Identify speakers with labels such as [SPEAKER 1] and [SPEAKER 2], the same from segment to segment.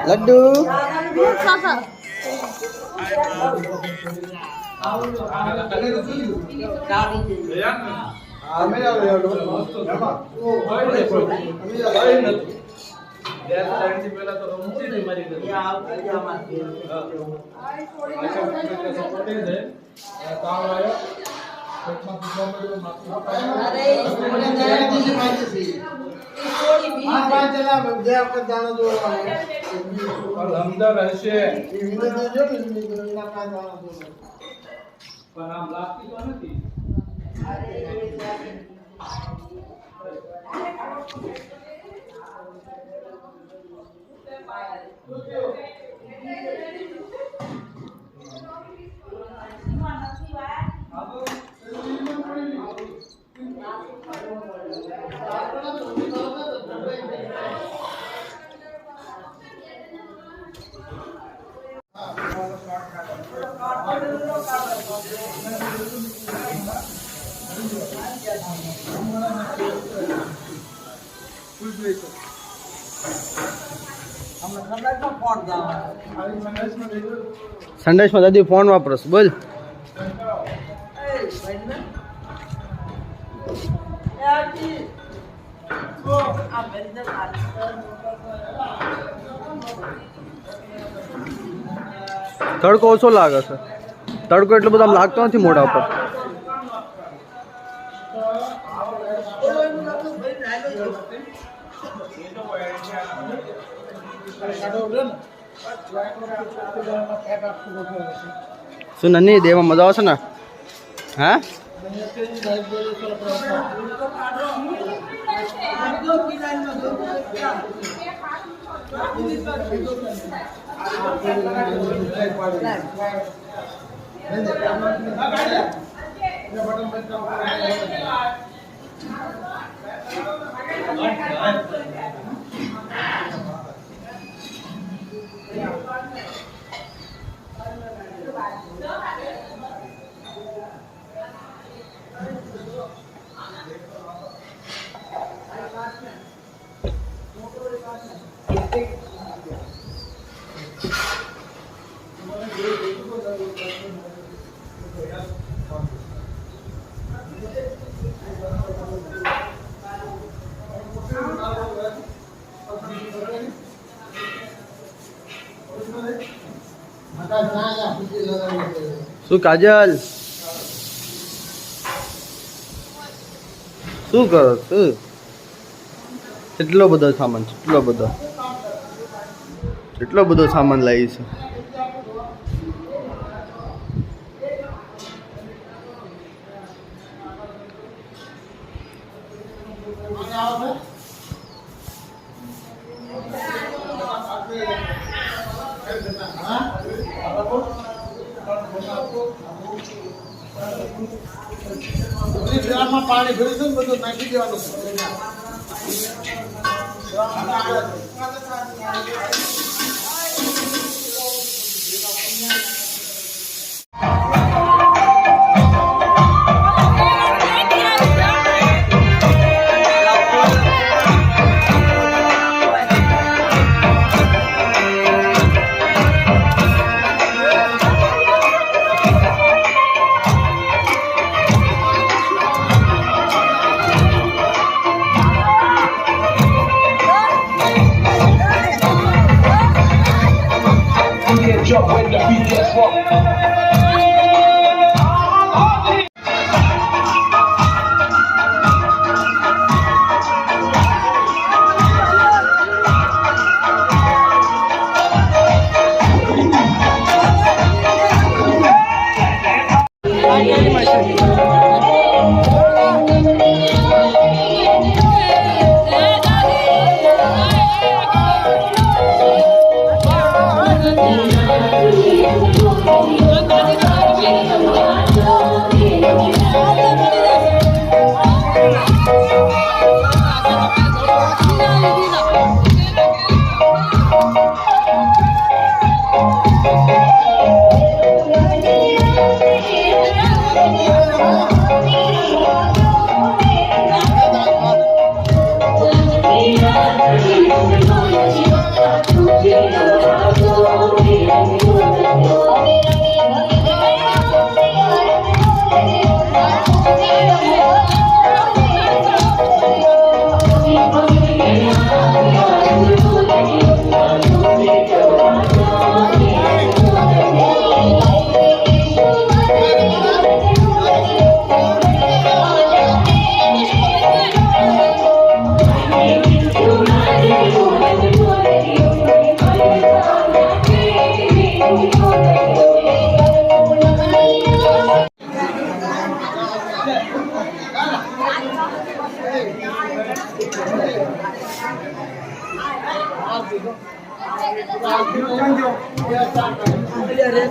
[SPEAKER 1] लड्डू संदेश में दादी फोन वापरस बोल तड़को ओछो लागे छे तड़को એટલો બધો લાગતો નથી મોઢા ઉપર શું નની દેવા મજા આવશે ને હા શું કાજલ શું કરો શું એટલો બધો સામાન એટલો બધો સામાન લાવી છે પાણી ભરી બધું નાખી દેવાનું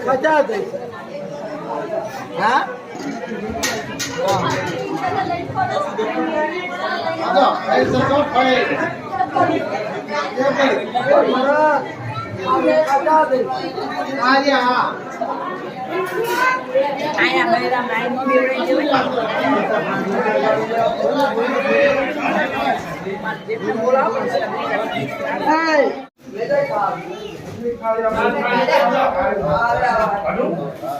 [SPEAKER 2] 50 દે હા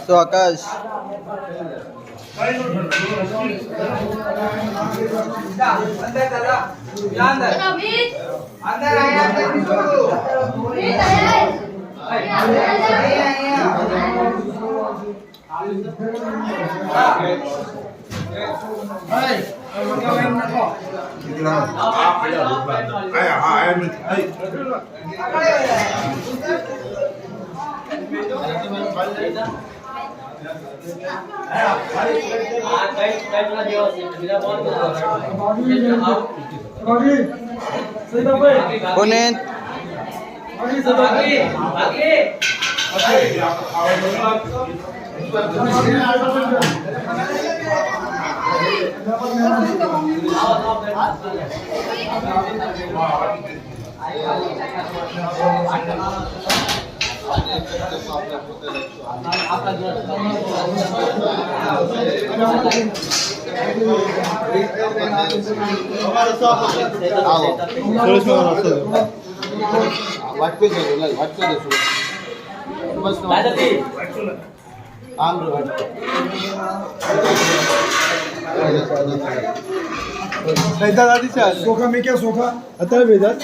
[SPEAKER 1] તો આકાશ કોને
[SPEAKER 2] दादी सोखा में क्या सोखा अतर बेदर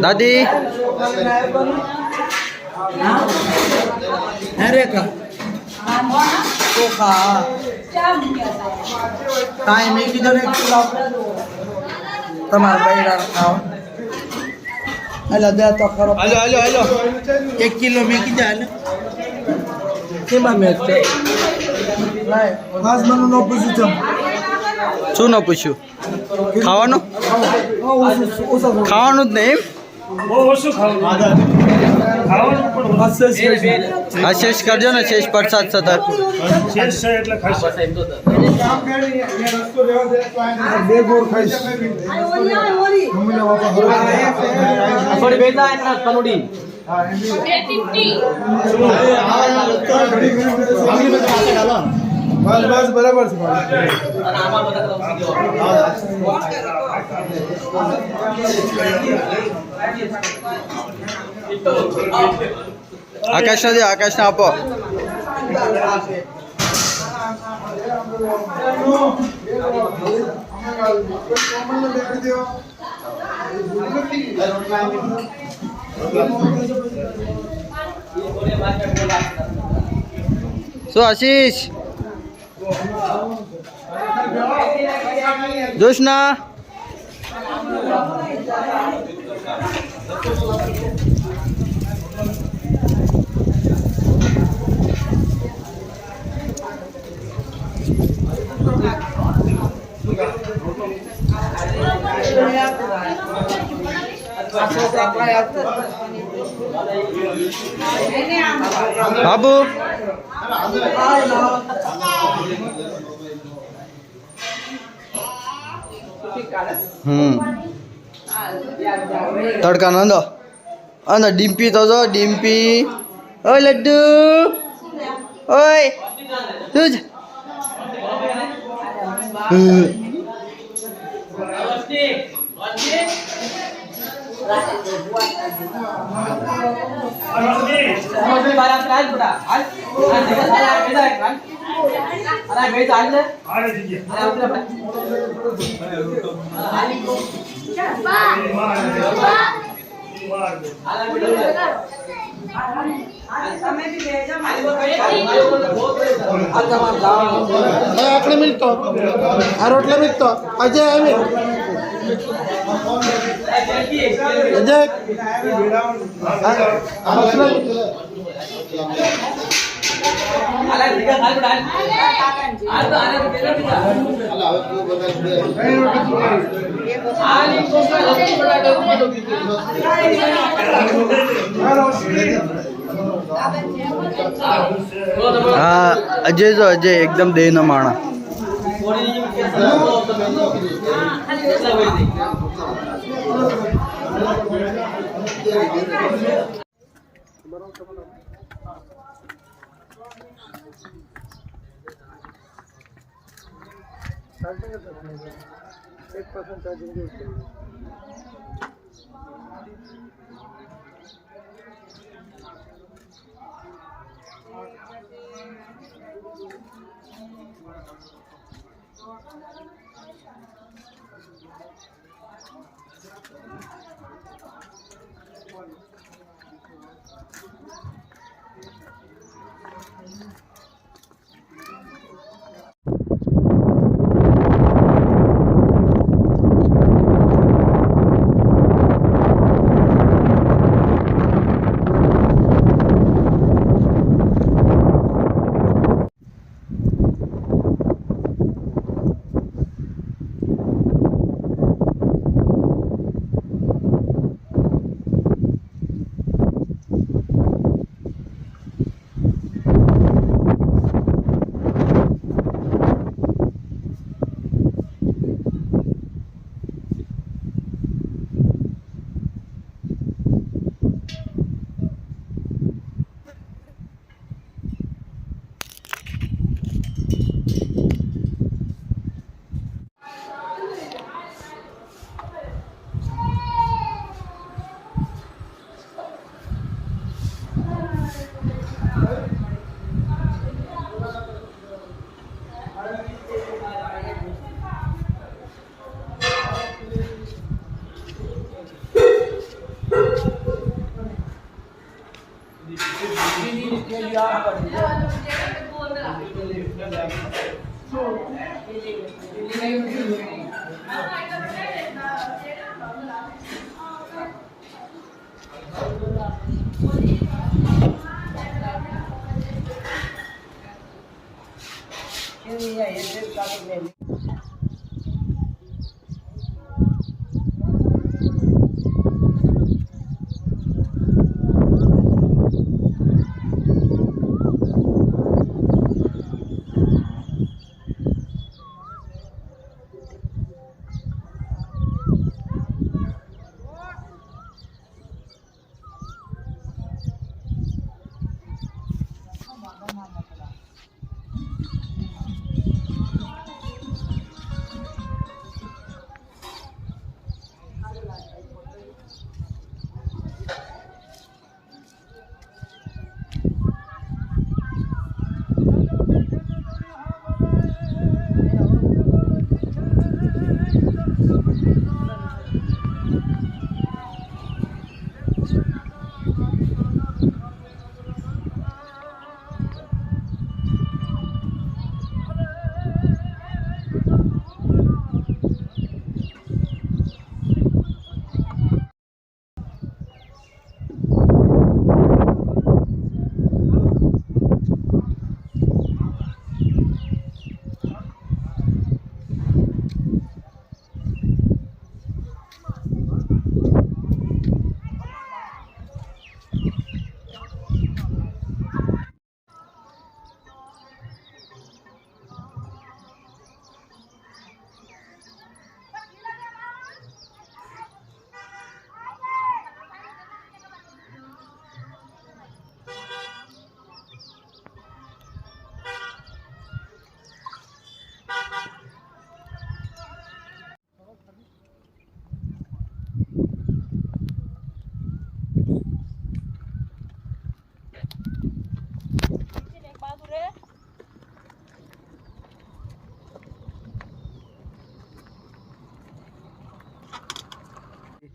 [SPEAKER 1] दादी
[SPEAKER 2] अरे का सोखा टाइम में किधर एक किलो તમાર બૈરા ખાવ અલા દે તો ખરો
[SPEAKER 1] હાલો હાલો હાલો
[SPEAKER 2] 1 કિલો મે કીધા ને કેમાં મે છે લાય ખાસ મને નો પૂછ્યું
[SPEAKER 1] શું ન પૂછ્યું ખાવાનું ખાવાનું જ નહીં
[SPEAKER 3] બહુ ઓછું ખાવાનું
[SPEAKER 1] હા શેષ કરજો ને શેષ પ્રસાદ સતત
[SPEAKER 3] શેષ છે એટલે ખાસ
[SPEAKER 2] બે ગોળ ખાઈશ
[SPEAKER 1] થોડી બેટા એના કનુડી
[SPEAKER 2] બસ બસ બરાબર છે
[SPEAKER 1] આકાશ ને આકાશને આપો શું આશીષ જોશના બાબુ તડકા નંદો અને ડિમ્પી તો જો ડિમ્પી ઓય લડ્ડુ ઓય તું જ
[SPEAKER 2] આટલે મિલતો આ રોટલે મિલતો અજય આવી અજય
[SPEAKER 1] હા અજય જો અજય એકદમ દેહનો માણા.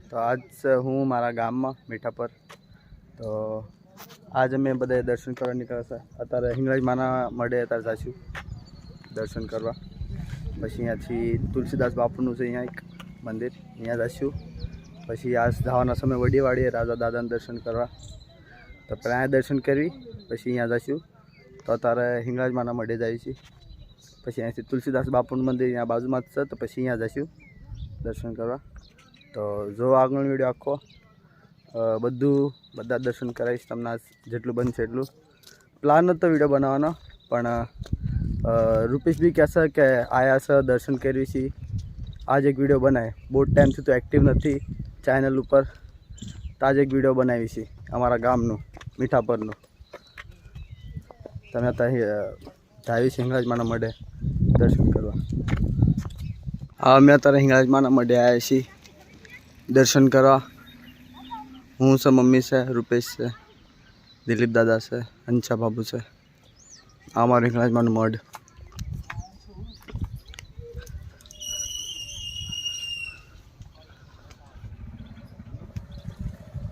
[SPEAKER 1] તો આજ હું મારા ગામમાં મીઠાપર તો આજ અમે બધા દર્શન કરવા નીકળ્યા છે. અત્યારે હિંગળાજ માના મળે અત્યારે જઈશું દર્શન કરવા. પછી અહીંયાથી તુલસીદાસ બાપુનું છે અહીંયા એક મંદિર, અહીંયા જઈશું. પછી આજ જવાના સમય વડીવાડીએ રાજા દાદાના દર્શન કરવા. તો પહેલાં અહીંયા દર્શન કરવી પછી અહીંયા જઈશું. તો અત્યારે હિંગળાજ માના મળે જાય છે. પછી અહીંયાથી તુલસીદાસ બાપુનું મંદિર અહીંયા બાજુમાં જ છે. તો પછી અહીંયા જઈશું દર્શન કરવા. તો જો આગળનો વિડીયો આખો બધા દર્શન કરાવીશ તમને જેટલું બનશે એટલું. પ્લાન હતો વિડીયો બનાવવાનો, પણ રૂપેશ બી કહેશે કે આયા છે દર્શન કરવી છે, આજ એક વિડીયો બનાવે. બહુ ટાઈમથી તો એક્ટિવ નથી ચેનલ ઉપર, તો આજ એક વિડીયો બનાવી છે અમારા ગામનું મીઠાપરનું. તમે અત્યારે જાવી છે હિંગળાજમાના મઢે દર્શન કરવા. અમે અત્યારે હિંગળાજમાના મઢે આવ્યા છીએ દર્શન કરવા. હું છે, મમ્મી છે, રૂપેશ છે, દિલીપ દાદા છે, અંછા બાબુ છે. આ અમારું હિંગળાજમાનું મઢ.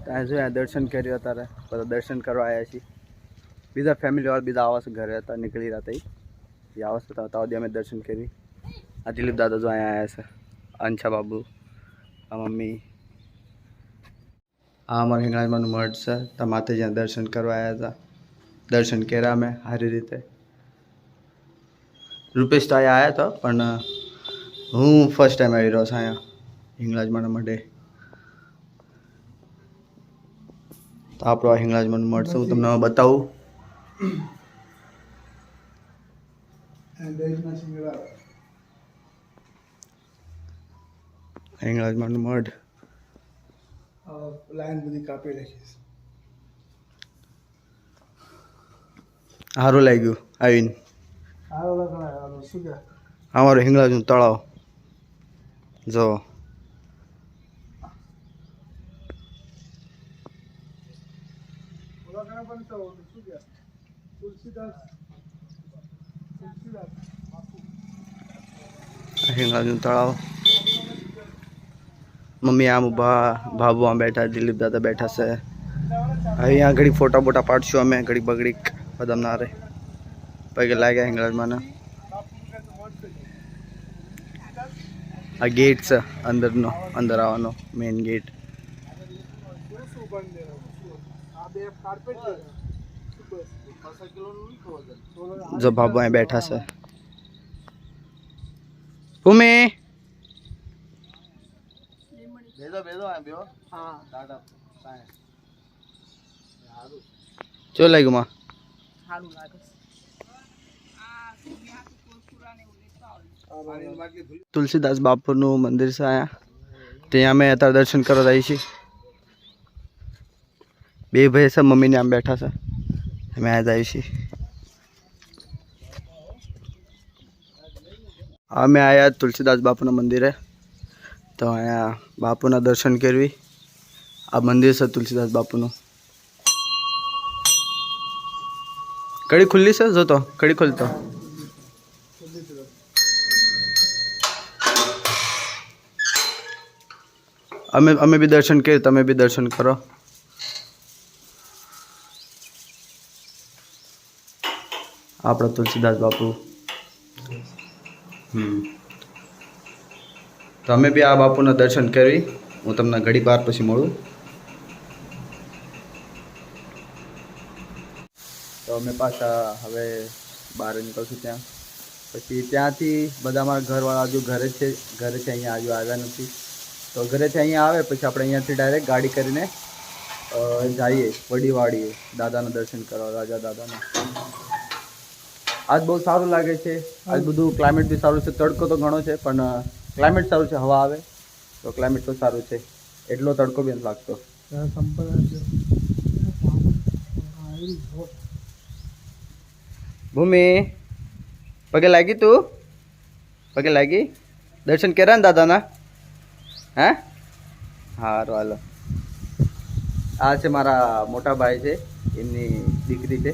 [SPEAKER 1] ત્યાં જો દર્શન કર્યું. અત્યારે બધા દર્શન કરવા આવ્યા છીએ. બીજા ફેમિલીવાળા બીજા આવાસ ઘરે હતા, નીકળી રહ્યા હતા. એ આવાસ હતા ત્યાં અમે દર્શન કરી. આ દિલીપ દાદા જો અહીંયા આવ્યા છે, અંછા બાબુ, આ મમ્મી. આ અમારું હિંગળાજમાનું મઢ છે. ત્યાં માતાજીના દર્શન કરવા આવ્યા હતા. દર્શન કર્યા અમે સારી રીતે. રૂપેશ તો અહીંયા આવ્યા હતા, પણ હું ફર્સ્ટ ટાઈમ આવી રહ્યો છું અહીંયા હિંગળાજમાના મઢે. તો આપણો આ હિંગળાજમાનું મઢ છે, હું તમને બતાવું. હિંગળાજમાનું મઢ.
[SPEAKER 2] લાઈન બધી કાપી રાખી.
[SPEAKER 1] સારું લાગ્યું આવીને.
[SPEAKER 2] શું કે
[SPEAKER 1] અમારું હિંગળાજનું તળાવ જો. હિંગળાજનું તળાવ. મમ્મી આમ ઊભા, ભાભુ આમ બેઠા, દિલીપ દાદા બેઠા છે. અહીંયા ઘડી ફોટા બોટા પાડશું અમે, ઘડી બગડી બધાના રે પગે લાગ્યા હિંગળાજમાં. આ ગેટ છે અંદરનો, અંદર આવવાનો મેઇન ગેટ. જો બાબુ અહીં બેઠા છે. ભૂમિ ચો લાગ્યું માં? તુલસીદાસ બાપુનું મંદિર છે અહીંયા. ત્યાં અમે અત્યારે દર્શન કરવા જઈએ છીએ. બે ભાઈ છે, મમ્મીને આમ બેઠા છે, અમે આ જઈએ છીએ. અમે આવ્યા તુલસીદાસ બાપુના મંદિરે, તો અહીંયા બાપુના દર્શન કરવી. આ મંદિર છે તુલસીદાસ બાપુનું. કડી ખુલ્લી છે, જોતો કડી ખોલતો. અમે બી દર્શન કરીએ, તમે બી દર્શન કરો. આપણા તુલસીદાસ બાપુ. તો અમે બી આ બાપુના દર્શન કરી. હું તમને ઘડી વાર પછી મળું. તો અમે પાછા હવે બહાર નીકળશું. ત્યાં પછી ત્યાંથી બધા અમારા ઘરવાળા હજુ ઘરેથી અહીંયા હજુ આવ્યા નથી. તો ઘરેથી અહીંયા આવે પછી આપણે અહીંયાથી ડાયરેક્ટ ગાડી કરીને જઈએ વડીવાડીએ દાદાના દર્શન કરવા, રાજા દાદાના. આજ બહુ સારું લાગે છે. આજ બધું ક્લાઇમેટ બી સારું છે. તડકો તો ઘણો છે, પણ ક્લાઇમેટ સારું છે. હવા આવે તો ક્લાઇમેટ તો સારું છે. એટલો તડકો બી નથી લાગતો. ભૂમિ પગે લાગી? તું પગે લાગી? દર્શન કર્યા ને દાદાના? હે? હારું હાલો. આ છે મારા મોટા ભાઈ છે, એમની દીકરી છે.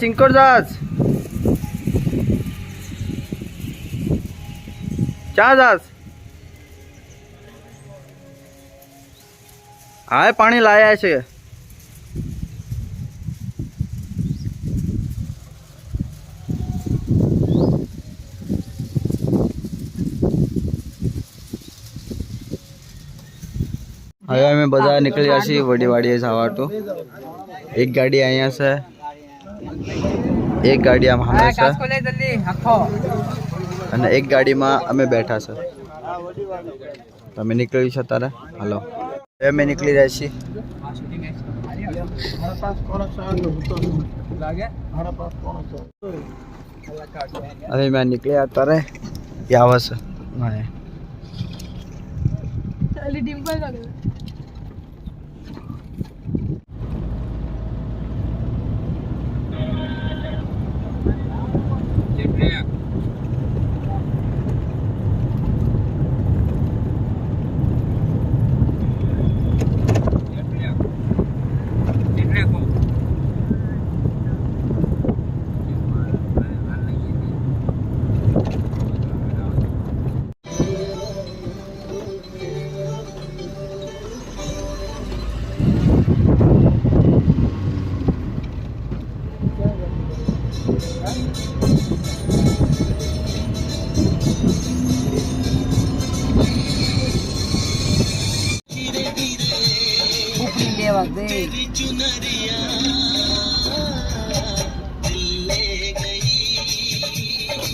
[SPEAKER 1] ચિંકોર દાસ ચા દાસ? હા, પાણી લાયા છે. હવે અમે બધા નીકળ્યા છીએ વડીવાડીએ જવાનું. એક ગાડી અહીંયા છે, એક ગાડી આમ સામે છે, અને એક ગાડીમાં અમે બેઠા છે. તમે નીકળી છો તારે હાલો અમે નીકળી રહ્યા છીએ હવે મેં નીકળ્યા તારે આવે છે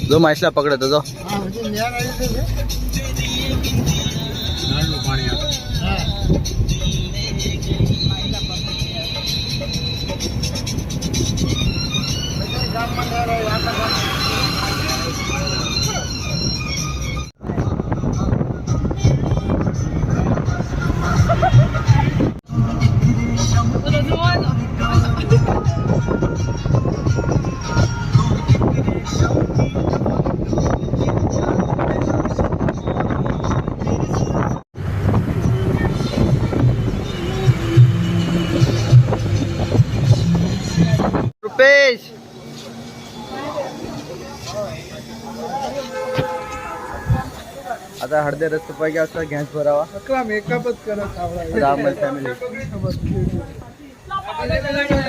[SPEAKER 1] જો માછલા પકડે તો જો રૂપેશ आता हळदे रस्ते पाहिजे असं गॅस भरावा
[SPEAKER 2] मेकअप करत
[SPEAKER 1] राम फॅमिली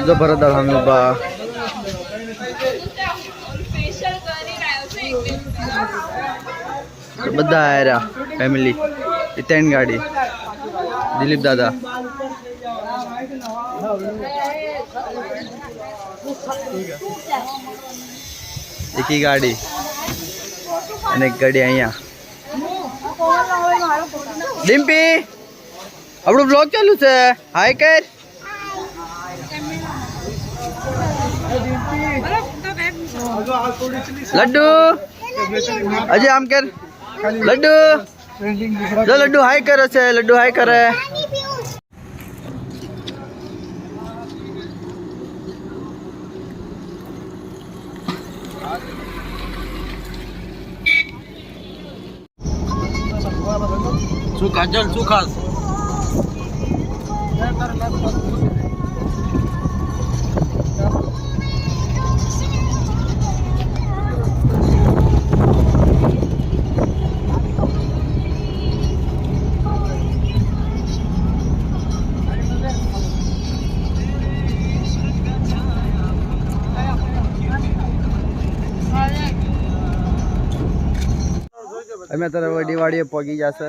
[SPEAKER 1] जो भरत आम्ही बा બધા આયરા ફેમિલી ઇતેન ગાડી દિલીપ દાદા એકી ગાડી અને એક ગાડી અહીંયા ડિમ્પી આપણું બ્લોગ ચાલુ છે હાય કર લડ્ડુ અજય આમ કર લડ્ડુ જો લડ્ડુ હાય કરે છે લડ્ડુ હાય કરે શું કાજલ શું ખાસ અમે અત્યારે વડી વાડીએ પહોંચી જશે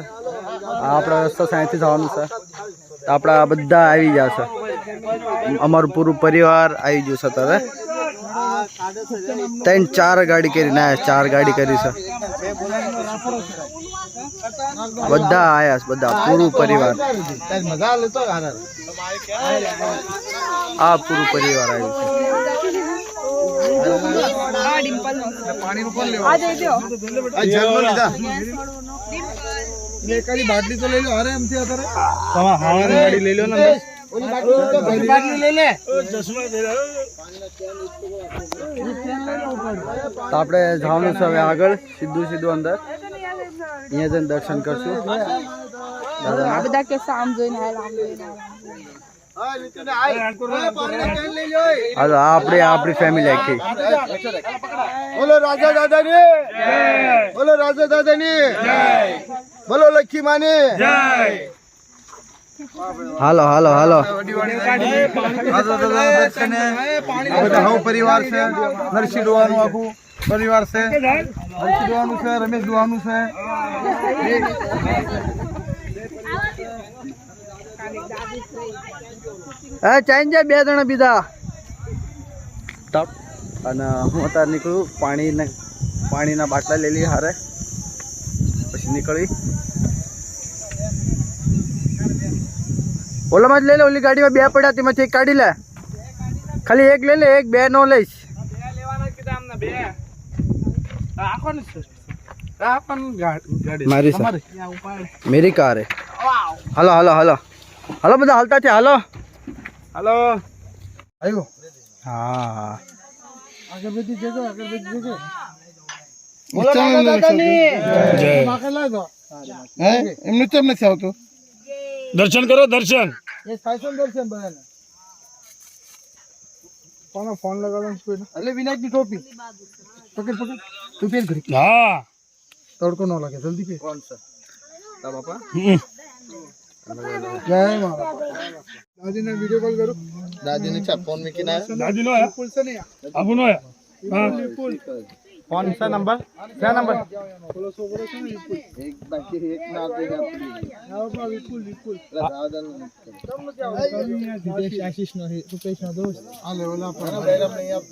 [SPEAKER 1] આપણા રસ્તો સાંજથી જવાનું છે તો આપણા બધા આવી જશે અમારું પૂરું પરિવાર આવી ગયું છે અત્યારે 3-4 ગાડી કરીને આવ્યા 4 ગાડી કરી છે બધા આવ્યા છે બધા પૂરું પરિવાર આ પૂરું પરિવાર આવ્યું છે બાટલી તો લઈ લો અરે એમથી અત્યારે હવાની ગાડી લઈ લો ને તો આપણે જવાનું છે હવે આગળ સીધું અંદર અહીંયા જઈને દર્શન કરશું
[SPEAKER 4] બધા કે સામ જોઈને
[SPEAKER 1] આપણી ફેમિલી આખી
[SPEAKER 2] બોલો રાજા દાદાની બોલો રાજા દાદાની બોલો લક્ષ્મી માની
[SPEAKER 1] હાલો હાલો હાલો
[SPEAKER 2] પરિવાર છે નરસિંહ ડોવાનું આખું પરિવાર છે નરસિંહ ડોવાનું છે રમેશ ડોવાનું છે
[SPEAKER 1] ચાઈને જાય 2 જણા બીજા અને હું અત્યારે નીકળું પાણીના બાટલા લઈ લઈએ હારે પછી નીકળી ઓલામાં જ લઈ લે, ઓલી ગાડીમાં 2 પડ્યા તેમાંથી એક કાઢી લે. ખાલી એક લઈ લે, એક 2 નો લઈશ. મારી મેરી કાર હે. હાલો હાલો હાલો હાલો બધા હાલતા છે. હાલો હાલો
[SPEAKER 2] આવ્યો
[SPEAKER 1] હા
[SPEAKER 2] અગરબત્તી જજો અગરબત્તી એમને કેમ નથી આવતું?
[SPEAKER 3] દર્શન કરો દર્શન.
[SPEAKER 2] એ થાય દર્શન બધાને. કોનો ફોન લગાડવાનો સ્પીડ એટલે વિનાયકની ટોપી પકડ પકડ તું પેર ઘડી
[SPEAKER 3] હા
[SPEAKER 2] તડકો ન લાગે જલ્દી પેર.
[SPEAKER 1] કોણ છે તા બાપા?
[SPEAKER 2] જય મારા દાદીને વિડિયો કોલ કરું.
[SPEAKER 1] દાદીને ચા ફોન મૂકીને આવ્યા.
[SPEAKER 3] દાદી નો આયા
[SPEAKER 2] ફૂલ છે ને
[SPEAKER 3] આબુ નો આયા. હા
[SPEAKER 1] ફોન છે નંબર ક્યાં નંબર?
[SPEAKER 2] બોલો છોકરો છે ને વિપુલ
[SPEAKER 1] એક બાકી એક ના આપી દે આપી.
[SPEAKER 2] આવો બા વિપુલ વિપુલ
[SPEAKER 1] દાદાનું
[SPEAKER 2] વિદેશ આશીષ નો રૂપેશ નો દોસ્ત આ લેવલા પર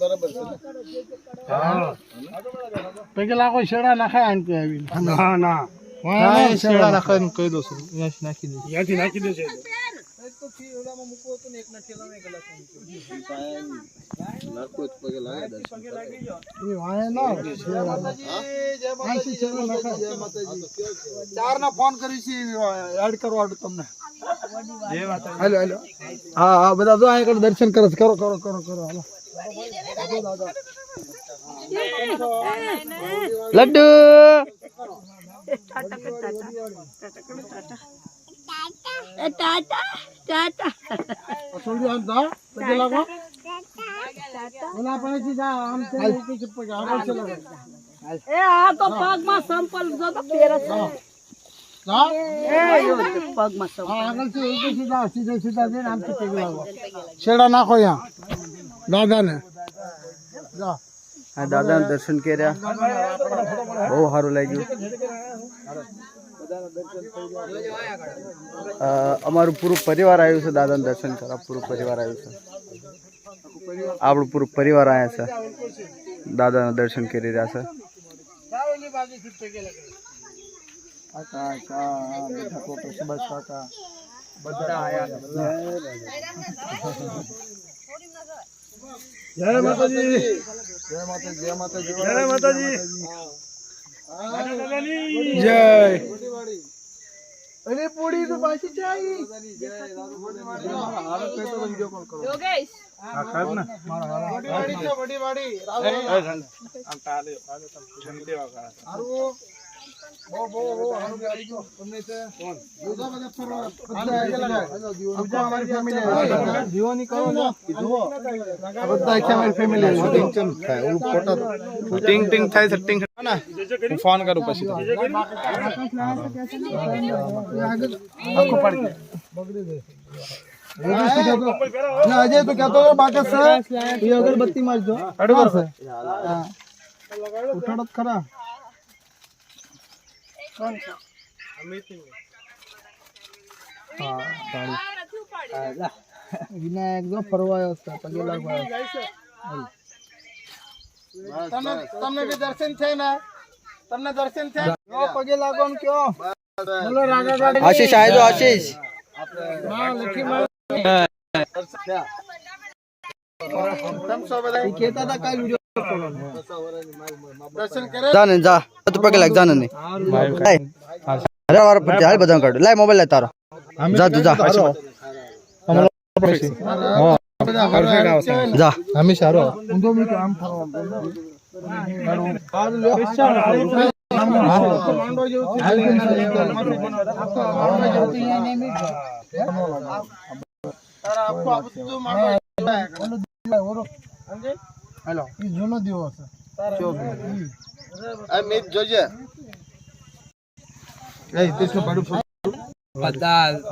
[SPEAKER 1] બરાબર છે.
[SPEAKER 3] હા
[SPEAKER 2] પેલા કોઈ શેડા નાખાય આન કે આવી
[SPEAKER 3] ના ના
[SPEAKER 2] હા શેડા નાખાય કહી દો છું નાખી દે
[SPEAKER 3] ત્યાંથી નાખી દેશે.
[SPEAKER 2] તો થીડામાં મૂકો તો ને એકના ઠેલામાં ગલાસ
[SPEAKER 1] નાખો તો પગે લાગે દર્શન કરે.
[SPEAKER 2] એ વાય ના જય માતાજી જય માતાજી ચાર ના ફોન કરી છે એડ કરવા તમને જય માતાજી. હેલો હેલો હા હા બધા જો અહીં દર્શન કરો કરો કરો કરો કરો હાલો
[SPEAKER 1] લડ્ડુ
[SPEAKER 2] સોડી આમ દા પગે લાગો ઓલા પાસેથી જા આમ તે પગે આગળ ચલો
[SPEAKER 4] એ આ તો પગમાં સંપલ જો તો પેરસ
[SPEAKER 2] જા
[SPEAKER 4] પગમાં સંપલ
[SPEAKER 2] હા આગળથી ઉલટી સીધા સીધા સીધા જઈને આમથી પગે લાગો છેડા નાખો અહીંયા દાદાને જા
[SPEAKER 1] હા દાદાના દર્શન કર્યા, બહુ સારું લાગ્યું. અમારું પૂરું પરિવાર આવ્યું છે દાદાના દર્શન કરવા. પૂરું પરિવાર આવ્યું છે, આપણું પૂરું પરિવાર આવ્યા છે, દાદાના દર્શન કરી રહ્યા છે.
[SPEAKER 2] જય માતાજી જય માતાજી જય માતાજી
[SPEAKER 3] જય માતાજી.
[SPEAKER 2] જય અરે પૂડી તો પાછી ચાઈ
[SPEAKER 4] યોગેશ
[SPEAKER 2] ફોન કરું પછી અજય તો કહેતો બાકસ છે અગરબત્તી મારજો અડવાર છે ઉઠાડો ખરા વિનાયક જો ફરવાયો છે પગે લાગવાયો. તમને બી દર્શન છે ને? તમને દર્શન છે? પગે લાગો ને કયો બોલો રાગા ગાડી
[SPEAKER 1] આશીષ આવ્યો, આશીષ
[SPEAKER 2] માં લખી માં કેતા હતા કાલ વિડિયો દર્શન કરે
[SPEAKER 1] જાને જા તું પગે લાગ જાને નહીં. અરે વાર પર હાલ બધા કાઢ લાય મોબાઈલ લે તારો. જા તું જા જા.
[SPEAKER 2] હમી સારો ઊંધો મી કામ ફરવા હેલો ઈ જૂનો દીવો છે
[SPEAKER 1] આ મેચ જોજે.
[SPEAKER 2] એ તેસનો પાડું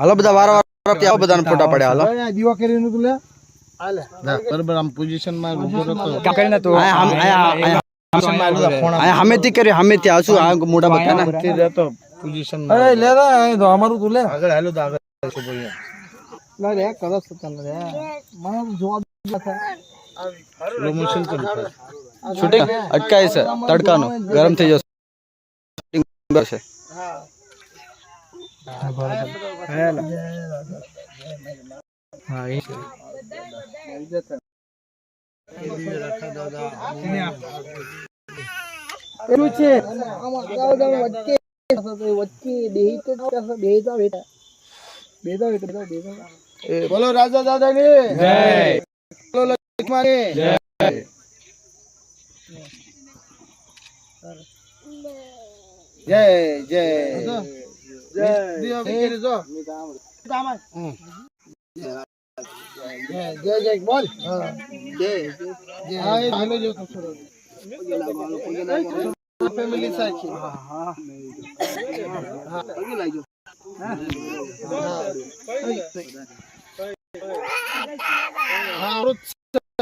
[SPEAKER 1] હાલો બધા વાર વાર આવો, બધાના ફોટા પડ્યા. હાલો
[SPEAKER 2] દીવા કરીને તું લે આલે બરાબર આમ પોઝિશન માં ઊભો રહેતો
[SPEAKER 1] કરીને તો હમેથી કર્યું, હમેથી આસુ આ મોટા બતા ને
[SPEAKER 2] રહેતો પોઝિશન માં એ લે રે અહીં તો અમારું તું લે આગળ હાલો તો આગળ લા રે કદસ તન રે મને જોવા છે સ્લો મોશન તો
[SPEAKER 1] શૂટિંગ અટકાય છે, તડકાનો ગરમ થઈ જશે.
[SPEAKER 2] બોલો રાજા દાદાની જય, બોલો લક્ષ્મણની જય. જય જય જય જય બોલ ફેમિલી સાથે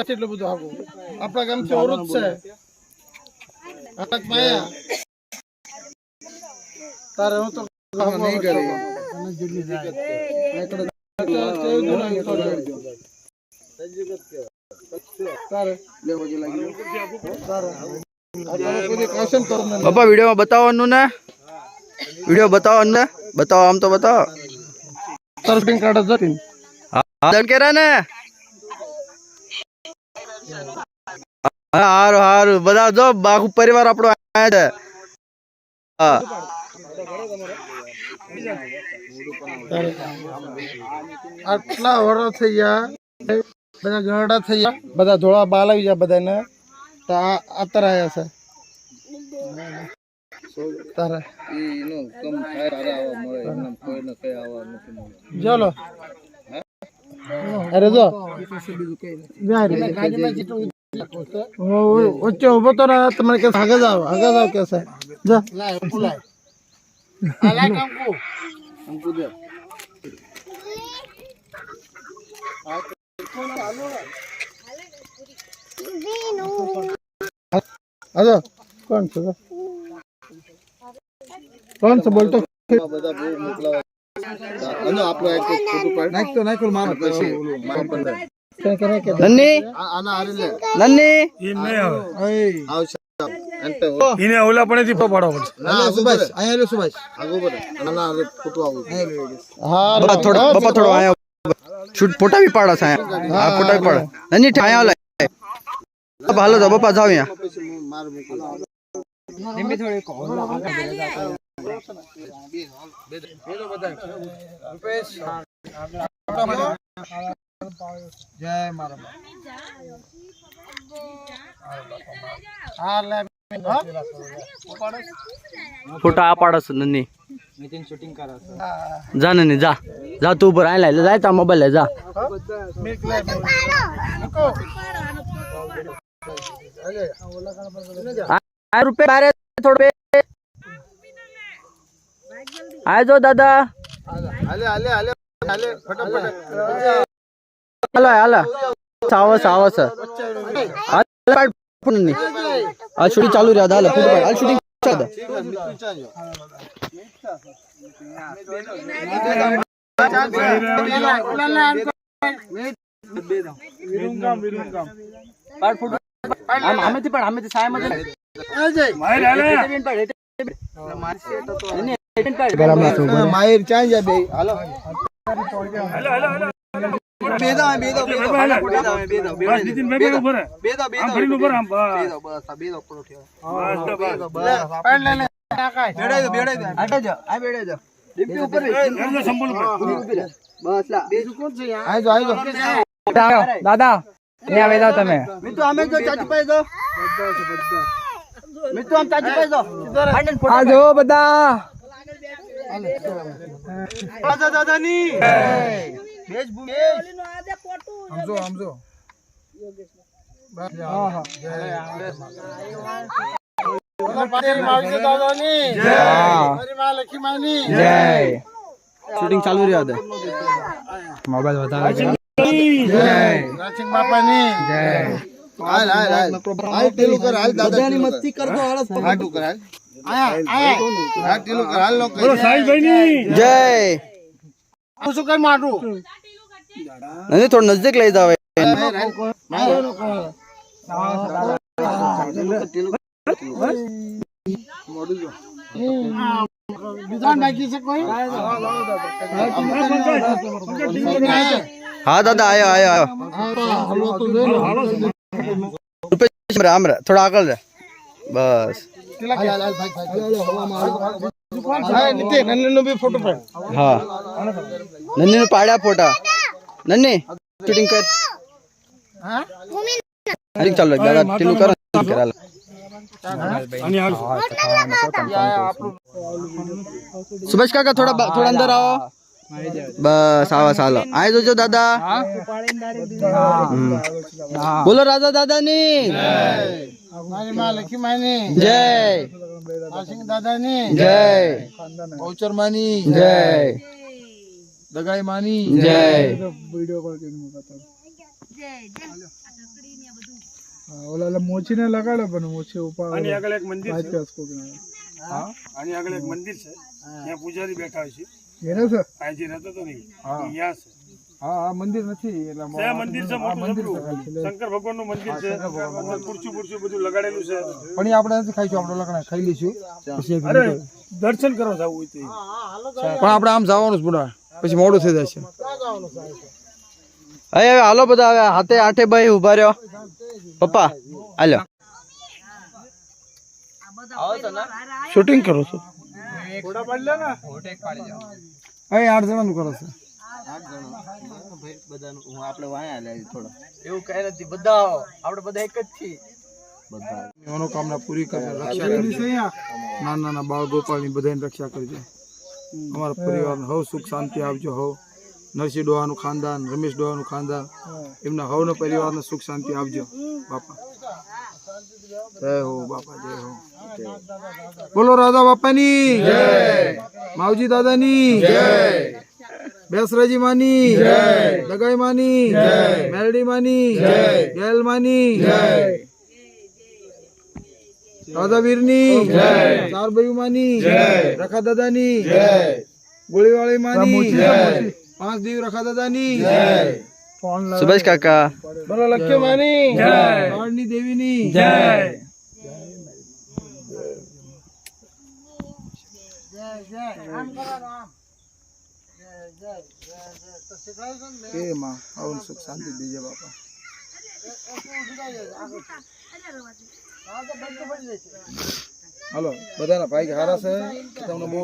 [SPEAKER 2] એટલું બધું આવું આપણા ગામથી અવરોધ છે તારે હું તો નહીં કરી
[SPEAKER 1] બાપા વિડીયોમાં બતાવવાનું ને વિડીયો બતાવવાનું ને બતાવો આમ તો બતાવો
[SPEAKER 2] શૂટિંગ કાઢો જતી
[SPEAKER 1] હા કેરા ને હારું હારું બધા જો બાકુ પરિવાર આપણો આયા છે હા
[SPEAKER 2] આટલા વર્ષ થઈ ગયા બધા ગરડા થઈ ગયા બધા ધોળા બાલ આવી ગયા બધાને તો આતર આવ્યા છે તારે ચલો અરે જો વચ્ચે ઉભો તો તમને કે આગળ જાવ કે છે જા हेलो कौन सा बोलतो બધા બહુ મોકલાવા અને આપણો એક ફોટો પાડ નાખ તો મારો પછી કે કરે કે
[SPEAKER 1] નન્ની
[SPEAKER 2] આના આરે લે
[SPEAKER 1] નન્ની
[SPEAKER 3] ઈ નહીં આવે
[SPEAKER 2] આવશે અંતે
[SPEAKER 3] ઈને ઓલા પણેથી પાડો પડશે
[SPEAKER 2] ના સુભાષ આયા લે સુભાષ આગો બરે આના આરે ફોટો આવો હા
[SPEAKER 1] બાપા થોડો આયા શૂટ ફોટા બી પાડો છે હા ફોટા બી પાડો નન્ની ઠાયા લે બાપા હાલો તો બાપા જાવ અહીંયા
[SPEAKER 2] માર મૂકો
[SPEAKER 1] ધીમે થોડી કહો
[SPEAKER 2] જય મારા
[SPEAKER 1] ફોટા આ પાડો છે નન્ની નીતિન શૂટિંગ કરે છે જા નન્ની જા જા તું ઉપર આય લે જા તા મોબાઈલ લે જા આ રૂપે બારે થોડે આય જો દાદા
[SPEAKER 2] હાલે હાલે હાલે હાલે ફટાફટ
[SPEAKER 1] હાલો હાલો સાવસ સાવસ હાલ પાડ ફોનની આ શૂટિંગ ચાલુ રહ્યા હાલ ફોટો પાડ હાલ શૂટિંગ ચાલુ પાડ ફોટો આમેથી પણ આમેથી સાય મત
[SPEAKER 3] મારે હાલે
[SPEAKER 2] માહિર ચાઈ જાય બે હાલો
[SPEAKER 3] બસ નીતિન ભાઈ ઉપર આમ ફરીને ઉપર આમ બસ સંપૂર્ણ
[SPEAKER 1] દાદા અહીંયા વેદા તમે મિત્ર અમે જો ચાચી પાઈ દો મિત્ર આમ ચાચી પાઈ દો આ જો બધા રાજા દાદાની બેજ બેજ
[SPEAKER 2] સમજો સમજો
[SPEAKER 1] શૂટિંગ ચાલુ રહ્યા હતા મોબાઈલ વધારે
[SPEAKER 2] બાપાની જય હાલ હાલ હાલ હાલ ટેલું કર હાલ દાદાની મસ્તી કર દો હાલ હાટું કર હાલ આયા આયા હાલ ટેલું કર હાલ લોકો
[SPEAKER 3] બોલો સાહિલભાઈ ની
[SPEAKER 1] જય
[SPEAKER 2] શું કર મારું
[SPEAKER 1] નહીં થોડું નજદીક લઈ જાવ
[SPEAKER 2] બીજા બાકી છે કોઈ?
[SPEAKER 1] હા દાદા આયો આયો
[SPEAKER 2] હલવો તો દે ને.
[SPEAKER 1] આમ રે થોડા આગળ રે બસ
[SPEAKER 2] હા, નીતિન, નન્નીનો બી ફોટો પાડ.
[SPEAKER 1] હા નન્ની નું પાડ્યા ફોટા નન્ની શૂટિંગ કર
[SPEAKER 2] હા?
[SPEAKER 1] ઠીક ચાલો દાદા ટીલું કરો કરાલ સુભાષ કાકા થોડા અંદર આવો બસ આવા ચાલો આય જોજો દાદા બોલો રાજા દાદાની
[SPEAKER 2] મારી માં લખી માની
[SPEAKER 1] જય
[SPEAKER 2] સિંહ દાદાની
[SPEAKER 1] જય
[SPEAKER 2] બહુચર માની
[SPEAKER 1] જય
[SPEAKER 2] દગાઈ માની
[SPEAKER 1] જય
[SPEAKER 2] ઓલા મોચી ને લગાડે પણ મોચી ઉપર
[SPEAKER 3] આની આગળ એક મંદિર છે આની આગળ એક મંદિર છે ત્યાં પૂજારી બેઠા છે
[SPEAKER 2] એને છે
[SPEAKER 3] આ જે રહેતો તો નહીં અહીંયા છે
[SPEAKER 2] હા મંદિર નથી એટલે
[SPEAKER 3] ત્યાં મંદિર છે મોટું જબરું. શંકર ભગવાન નું મંદિર છે અંદર ખુરચું બધું લગાડેલું છે
[SPEAKER 2] પણ એ આપણે નથી ખાઈશું આપણે લગણા ખાઈ લઈશું પછી
[SPEAKER 3] અરે દર્શન કરવા જવું હોય તો
[SPEAKER 2] પણ આપણે આમ જવાનું જ પડે પછી મોડું થઈ જશે
[SPEAKER 1] હવે હાલો બધા હવે હાથે આઠે ભાઈ ઉભા રહ્યો પપ્પા હાલો
[SPEAKER 2] શૂટિંગ કરો છો અહીં 8 જણાનું કરો છો
[SPEAKER 1] એવું કઈ નથી બધા આપણે બધા એક જ છીએ
[SPEAKER 2] મનોકામના પૂરી કરે રક્ષા નાના બાળ ગોપાલની બધાની રક્ષા કરજો અમારા પરિવારને હવ સુખ શાંતિ આપજો હવ નરસિંહ ડોહાનું ખાનદાન રમેશ ડોહાનું ખાનદાન એમના હવનો પરિવારને સુખ શાંતિ આપજો બાપા જય હો બાપા જય હો બોલો રાધા બાપાની જય માવજી દાદાની જય બેસરાજી માની જય દગાઈ માની જય મેરડી માની જય ગેલ માની જય રાધાવીરની જય ચારબયુ માની જય રખા દાદાની જય ગોળીવાળી માની જય 5 દીવ રખા દાદાની જય
[SPEAKER 1] સુભાષ કાકા
[SPEAKER 2] બોલો લક્ષ્ય માની જય કાળની દેવીની જય એ માં આવું સુખ શાંતિ દીજે બાપા હાલો બધાના ભાઈ હારા છે તમને બહુ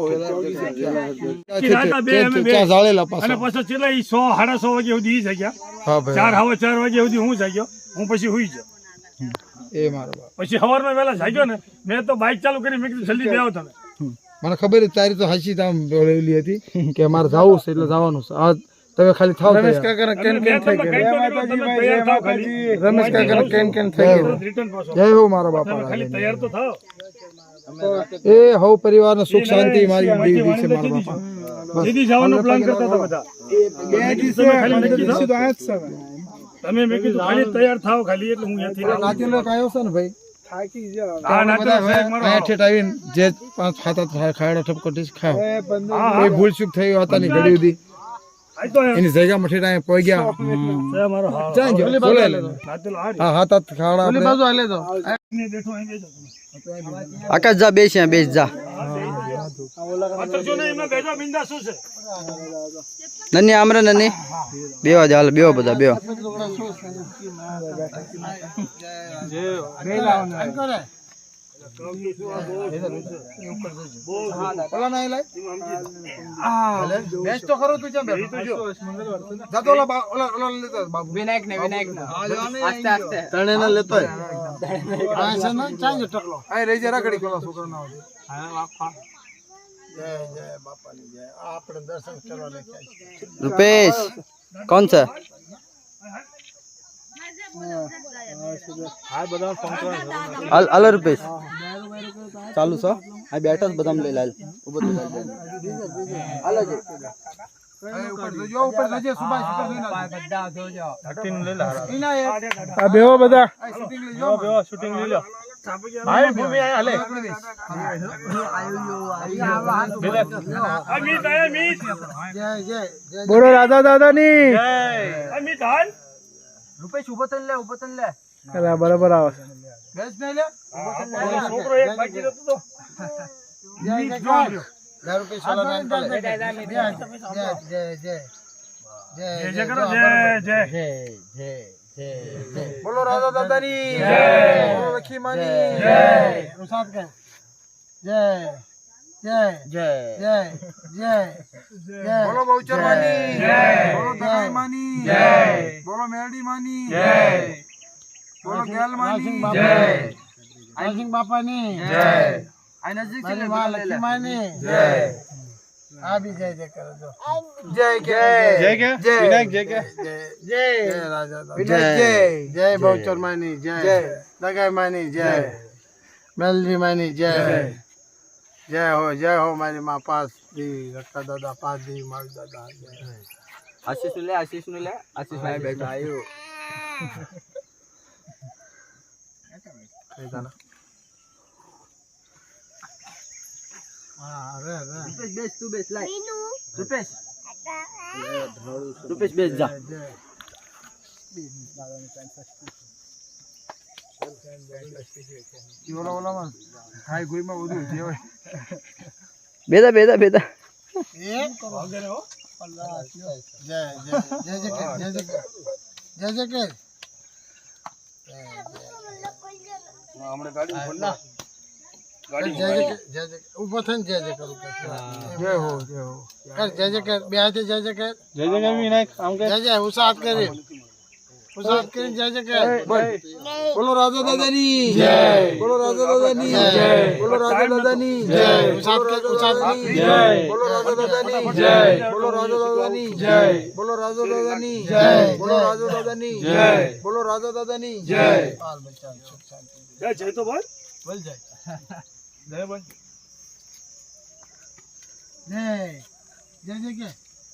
[SPEAKER 2] ક્યાં જાળેલા
[SPEAKER 3] અને
[SPEAKER 2] પાછા
[SPEAKER 3] પછી છેલ્લા 100 150 વાગે સુધી જાગ્યા
[SPEAKER 2] હા ભાઈ
[SPEAKER 3] 4 વાગે સુધી હું જાગ્યો હું પછી હુઈ ગયો
[SPEAKER 2] એ મારો બાપ
[SPEAKER 3] પછી સવારમાં વહેલા જાગ્યો ને મેં તો બાઇક ચાલુ કરી મેં કીધું જલ્દી બે આવો તમે
[SPEAKER 2] મને ખબર હતી તારી તો હાસી તામ બોલેલી હતી કે મારે જવું છે એટલે જવાનું છે આ તમે ખાલી થાવ રમેશ કાકા કેન કેન થઈ ગયું રમેશ કાકા કેન કેન થઈ ગયું
[SPEAKER 3] રિટર્ન પાછો
[SPEAKER 2] જય હો મારા બાપા
[SPEAKER 3] ખાલી તૈયાર તો થાઓ
[SPEAKER 2] એ હવ પરિવારને સુખ શાંતિ મારી દેવી છે મારા બાપા
[SPEAKER 3] દીદી જવાનો પ્લાન કરતા હતા બધા તમે મેં કીધું ખાલી તૈયાર થાઓ ખાલી એટલે હું અહીંયાથી
[SPEAKER 2] નાચેલો કાયો છે ને ભાઈ
[SPEAKER 3] હા નાચેલો સાહેબ મારો
[SPEAKER 2] અહીંયા ઠેઠ આવીને જે 5 ખાતા ખાયડા ઠપકો ટીસ ખાવ એ ભૂલ ચૂક થઈ હતા ની ઘડી સુધી
[SPEAKER 3] આ તો
[SPEAKER 2] એની જગ્યામાં ઠેઠ અહીંયા પહોંચી ગયા
[SPEAKER 3] સાહેબ મારો હા
[SPEAKER 2] ચાલ જો બોલે
[SPEAKER 3] નાચેલો આ
[SPEAKER 2] હા હાથ હાથ ખાડા ઓલી બાજુ હાલે તો
[SPEAKER 3] ને બેઠો અહીં બેઠો
[SPEAKER 1] આકાશ જા બેસ જા
[SPEAKER 3] પથ્થર જો ને એમાં બેઠો બિંદા શું છે
[SPEAKER 1] નન્ની આમરે નન્ની બેવા દે હાલ બેવા બધા બેવા
[SPEAKER 2] ઓલા ના લાય બેસ તો ખરો તું ચા બેઠો જો જાતો ઓલા ઓલા લેતો બાબુ વિનાયક ને આસ્તે આસ્તે તણે ના લેતો આ છે ને ચાંજ ટકલો આ રહી જરા ઘડી કોલા છોકરા ના આવે હા બાપા જય જય બાપાની જય આપણે દર્શન કરવા લેકે
[SPEAKER 1] રૂપેશ કોણ છે હાલ રૂપેશ ચાલુ છો આ બેઠા બધા લઈ લાલ ઉભો તો હાલો જી
[SPEAKER 2] ઉપર જજે સુભાષ ઉપર જઈને બધા જોજો હટીને લઈ લા આ બેહો બધા શૂટિંગ લઈ જાઓ બેહો શૂટિંગ લઈ લો ભાઈ ભૂમિ આયા હાલે
[SPEAKER 3] અમિત આયા અમિત
[SPEAKER 2] જય જય બોલો રાધા દાદાની
[SPEAKER 3] જય અમિત હાલ
[SPEAKER 2] રૂપેશ ઉભો તન લે અલા બરાબર આવે બેસ નહીં લે
[SPEAKER 3] છોકરો એક બાકી રહેતો તો
[SPEAKER 2] જય જય 10 રૂપિયા સોલા નાન કરે જય
[SPEAKER 3] જય કરો જય
[SPEAKER 2] બોલો રાજા દાદાની જય બોલો લખી માની જય પ્રસાદ કે જય જય જય જય જય બોલો બહુચર માની જય બોલો દગાઈ માની જય બોલો મેરડી માની જય બોલો ગેલ માની જય આઈસિંગ બાપાની જય આ નજીક છે માં લખી માની જય આ બી જય જય કરો દો જય કે વિનાયક જય કે જય રાજા જય જય બહુચર માની જય દગાઈ માની જય મેલડી માની જય जय हो मेरी माँ पास दी रखा दादा पास दी मार दादा
[SPEAKER 1] આશીષ લે આશીષ ભાઈ બેઠા આવ્યો રૂપેશ બેસ જા બેદા બેદા બેદા
[SPEAKER 2] ઉભો થઈને જય જય કરું જય હો જય જય કર બે હાથે જય જય કર જય જય ઉસાદ કરી ઉસાદ કરી જય જય કર બોલો રાજા દાદાની જય બોલો રાજા દાદાની જય બોલો રાજા દાદાની જય ઉસાદ કર ઉસાદ જય બોલો રાજા દાદાની જય બોલો રાજા દાદાની જય બોલો રાજા દાદાની જય બોલો રાજા દાદાની જય બોલો રાજા દાદાની જય બાલ બચ્ચા સુખ શાંતિ
[SPEAKER 3] જય જય તો બોલ
[SPEAKER 2] બોલ જય
[SPEAKER 3] જય બોલ
[SPEAKER 2] જય જય જય કે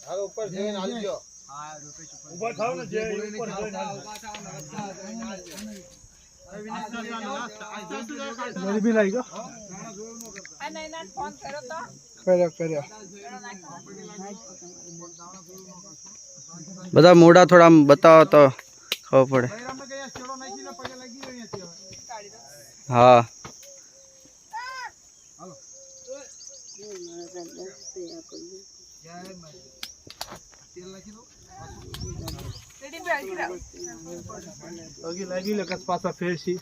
[SPEAKER 2] હાલો ઉપર જઈને હાલી ગયો
[SPEAKER 3] ऊपर थाओ ना जय ऊपर
[SPEAKER 2] मेरी भी लाएगा
[SPEAKER 4] ફોન કર્યો તો
[SPEAKER 2] કર્યો
[SPEAKER 1] બધા મોઢા થોડા આમ બતાવો તો ખબર પડે હા
[SPEAKER 2] લાગી લે કસ પાછા ફેરસી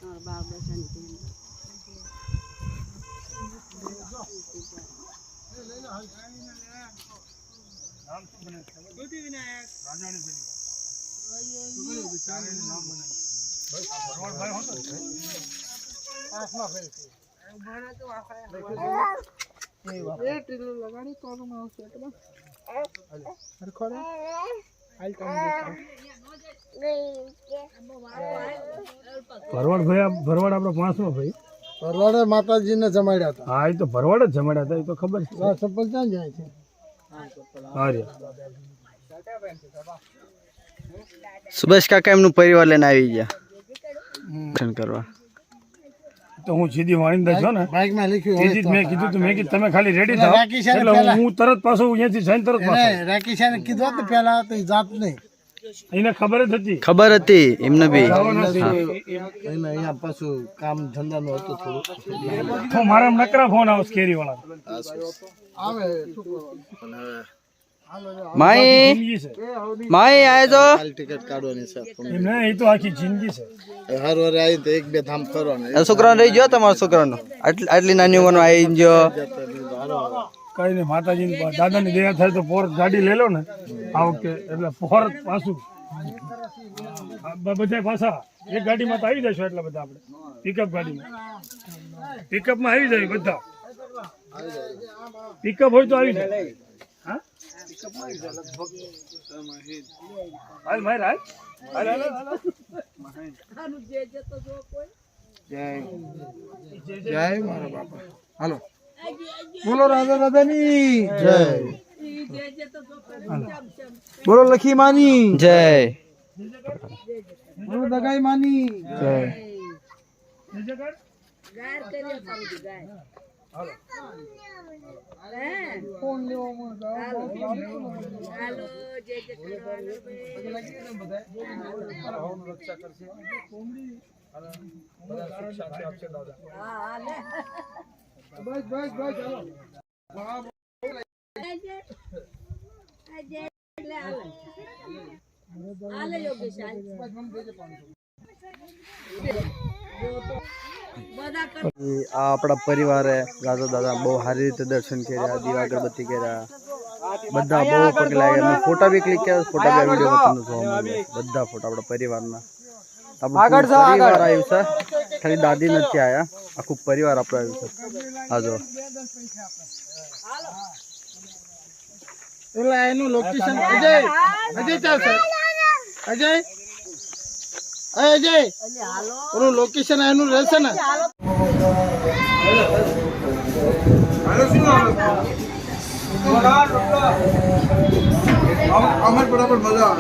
[SPEAKER 3] ભરવાડ ભાઈ ભરવાડ આપણો 5મો ભાઈ
[SPEAKER 2] ભરવાડે માતાજીને જમાડ્યા હતા
[SPEAKER 3] હા એ તો ભરવાડ જ જમાડ્યા હતા એ તો ખબર છે
[SPEAKER 2] ચપ્પલ ક્યાં જાય છે
[SPEAKER 3] હા રે
[SPEAKER 1] સુભાષ કાકા એમનું પરિવાર લઈને આવી ગયા દર્શન કરવા
[SPEAKER 3] તો હું સીધી વાણીંદા છો ને
[SPEAKER 2] બાઇક માં લખ્યું
[SPEAKER 3] સીધી જ મેં કીધું તું મેં કીધું તમે ખાલી રેડી થાઓ એટલે હું તરત પાછો અહીંયાથી જઈને તરત પાછો
[SPEAKER 2] રાકેશાને કીધું તો પેલા તો જાત નહીં
[SPEAKER 3] એને ખબર જ હતી
[SPEAKER 1] ખબર હતી એમને બી
[SPEAKER 2] અહીંયા પાછું કામ ધંધા નું હતું થોડું
[SPEAKER 3] તો મારા નકરા ફોન આવશે કેરી વાળા
[SPEAKER 2] આવે
[SPEAKER 1] માઈ
[SPEAKER 3] જિંદગી છે
[SPEAKER 1] માઈ આય તો
[SPEAKER 2] ટિકિટ કાઢવાની છે
[SPEAKER 3] એમને એ તો આખી જિંદગી છે
[SPEAKER 2] હર વાર આવી તો એક બે ધામ કરવાના
[SPEAKER 1] છોકરાનો રહી ગયો તમારો છોકરાનો આટલી નાની ઉંમરનો આવી ગયો
[SPEAKER 3] કઈ નહીં માતાજી દાદાની દયા થાય તો પોર ગાડી લઈ લો ને આ વખતે એટલે પોર પાછું બધા પાછા એક ગાડીમાં તો આવી જશો એટલા બધા આપણે પિકઅપ ગાડીમાં પિકઅપમાં આવી જાય બધા પિકઅપ હોય તો આવી જાય હા હાલ માર હાલ હાલ હાલ
[SPEAKER 4] આનું જે જે તો જો કોઈ
[SPEAKER 2] જય મારા બાપા હાલો બોલો રાજા દાદાની જય
[SPEAKER 4] ઈ જે જે તો જો કોઈ
[SPEAKER 2] બોલો લખી માની
[SPEAKER 1] જય
[SPEAKER 2] બોલો દગાઈ માની જય
[SPEAKER 4] ગાયર કરીએ સમજી ગાય હાલો
[SPEAKER 2] ફોન લેવો મને
[SPEAKER 4] હાલો જે જે કરવાનું
[SPEAKER 2] રક્ષા કરશે
[SPEAKER 4] હા લે
[SPEAKER 2] બસ બસ બસ ચાલો
[SPEAKER 1] આ આપણા પરિવારે રાજા દાદા બહુ સારી રીતે દર્શન કર્યા, દીવા અગરબત્તી કર્યા, બધા બહુ પગ લાગ્યા. મેં ફોટા બી ક્લિક કર્યા, ફોટા બી વિડીયો તમને જોવા મળે. બધા ફોટા આપણા પરિવારના. આપણું પરિવાર આવ્યું છે, ખાલી દાદી નથી આવ્યા, આખું પરિવાર આપણું આવ્યું છે. હા જો
[SPEAKER 2] એટલે એનું લોકેશન અજય ચાલશે. અજય ઓનું લોકેશન એનું રહેશે ને. અમર બરાબર મજા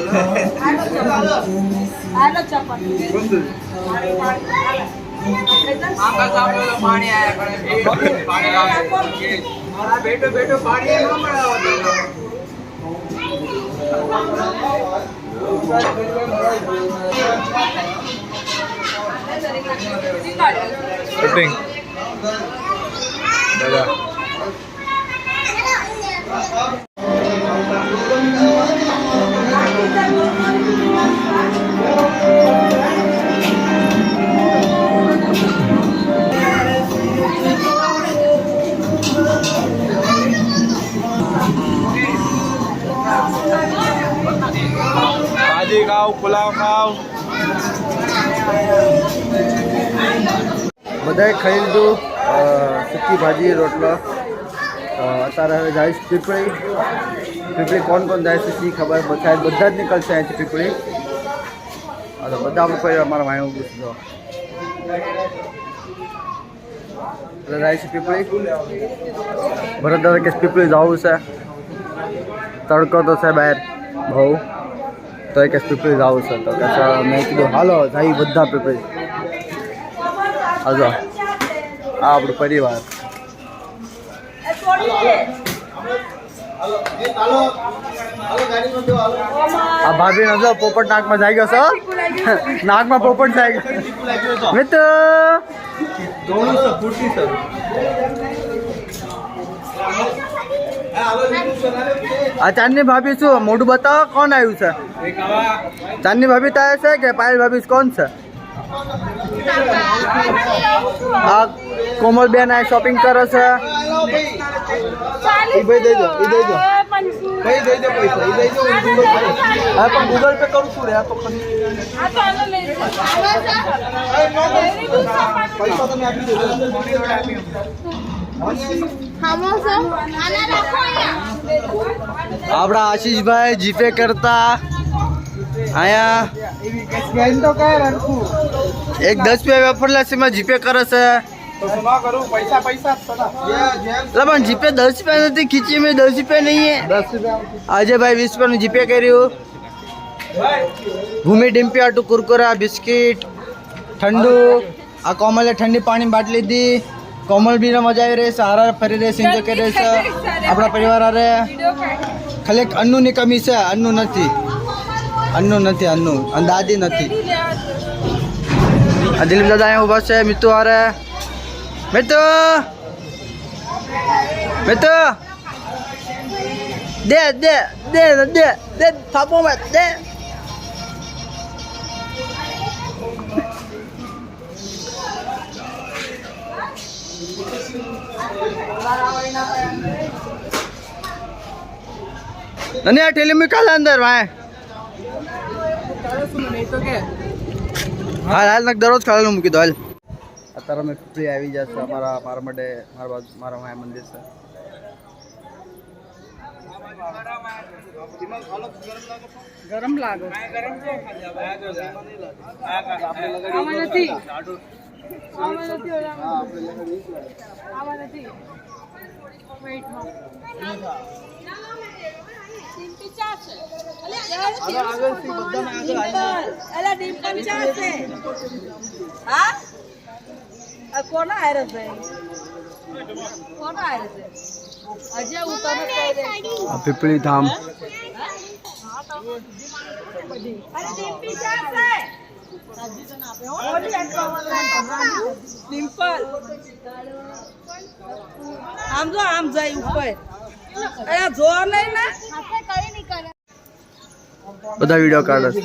[SPEAKER 3] શૂટિંગ દાદા ભાજી ખાવ, પુલાવ ખાવ.
[SPEAKER 1] બધાએ ખાઈ લીધું, સૂકી ભાજી રોટલો. અત્યારે હવે જાય છે પીપળી. કોણ જાય છે શી ખબર, શાયદ બધા જ નીકળશે અહીંથી પીપળી. તો બધા આપણે પરિવાર મારા ભાઈ ઊભું છે જાય છે પીપળી. ભરત દાદા કે પીપળી જવું છે, તડકો તો છે બહાર બહુ, તો એ કે પીપળી જવું છે. તો કે મેં કીધું હાલો જાય બધા પીપળી. હાજો આ આપણું પરિવાર. આ ભાભી નજો પોપટ નાકમાં જાય ગયો છે, નાકમાં પોપટ જાય ગયો. મિત્ર આ ચાંદની ભાભી શું મોઢું બતાવો, કોણ આવ્યું છે? ચાંદની ભાભી તો આવ્યા છે કે પાયલ ભાભી કોણ છે? આ કોમલબેન આ શોપિંગ કરે છે. પણ ગૂગલ પે કરું છું રે. આ તો પૈસા તમે આપી દેજો. આપણા આશીષભાઈ જીપે કરતા આયા એક 10 રૂપિયા વેફરલા સીમાં જીપે કરે છે. પણ જીપે 10 રૂપિયા નથી, ખીચી મેં 10 રૂપિયા નહીં. આજે ભાઈ 20 રૂપિયાનું જીપે કર્યું. ભૂમિ ડિમ્પી આટું કુરકુરા બિસ્કીટ ઠંડુ. આ કોમલે ઠંડી પાણી બાટલી દી. કોમલ બી મજા આવી રહી છે, હારા ફરી રહી છે, એન્જોય કરી રહી છે આપણા પરિવાર હારે. ખાલી અન્નુની કમી છે, અન્નુ નથી અને દાદી નથી. આ દિલીપ દાદા અહીંયા ઊભા છે મિતુ હારે. મિતુ દે દે દે દે દે થાપો મત દે. અને આ ઠેલી મૂકી કાલે અંદર ભાઈ. હાલ દરરોજ ખાવાનું મૂકી દો હાલ. અત્યારે અમે ફ્રી આવી જશે મારા માટે. મારા ભાઈ મંદિર છે.
[SPEAKER 4] ગરમ લાગે
[SPEAKER 1] પીપળી ધામ.
[SPEAKER 4] આમ જો આમ જાય ઉપર
[SPEAKER 1] બધા વિડીયો કાઢે છે.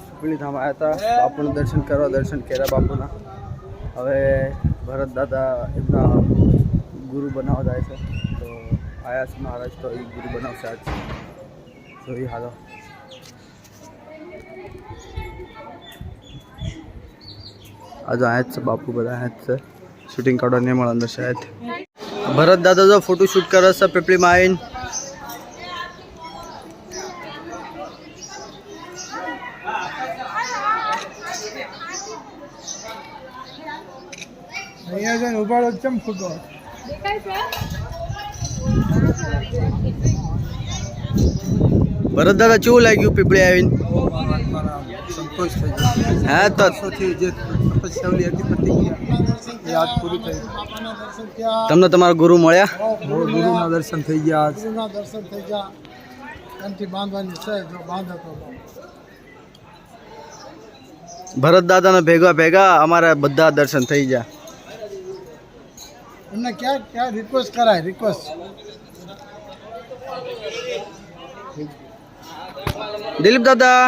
[SPEAKER 1] સુખડી ધામ આવ્યા હતા બાપુના દર્શન કરવા, દર્શન કર્યા બાપુના. હવે ભરત દાદા એમના ગુરુ બનાવવા જાય છે, તો આયા છે મહારાજ, તો એ ગુરુ બનાવશે આજ. જોઈએ હાલો. આજે આયા જ છે બાપુ, બધા આયા જ છે. શૂટિંગ કાઢવા નહીં મળે અંદર શાયદ. ભરત દાદા જો ફોટો શૂટ કરે છે પીપળીમાં આવીને.
[SPEAKER 2] અહીંયા જઈને ઉભાડો ચમ ફૂટો.
[SPEAKER 1] ભરત દાદા કેવું લાગ્યું પીપળી આવીને?
[SPEAKER 2] સંતોષ થઈ ગયો.
[SPEAKER 1] હા તો
[SPEAKER 2] વર્ષોથી જે તપસ્યાઓની હતી પતી ગયા, એ આજ પૂરી થઈ.
[SPEAKER 1] તમને તમારા ગુરુ મળ્યા?
[SPEAKER 2] ગુરુના દર્શન થઈ ગયા. ગુરુના દર્શન થઈ ગયા. કંઠી બાંધવાની છે, જો બાંધે તો
[SPEAKER 1] ભરત દાદાને ભેગા ભેગા અમારા બધા દર્શન થઈ ગયા.
[SPEAKER 2] એમને ક્યાં ક્યાં રિક્વેસ્ટ કરાય? રિક્વેસ્ટ
[SPEAKER 1] દિલીપ દાદા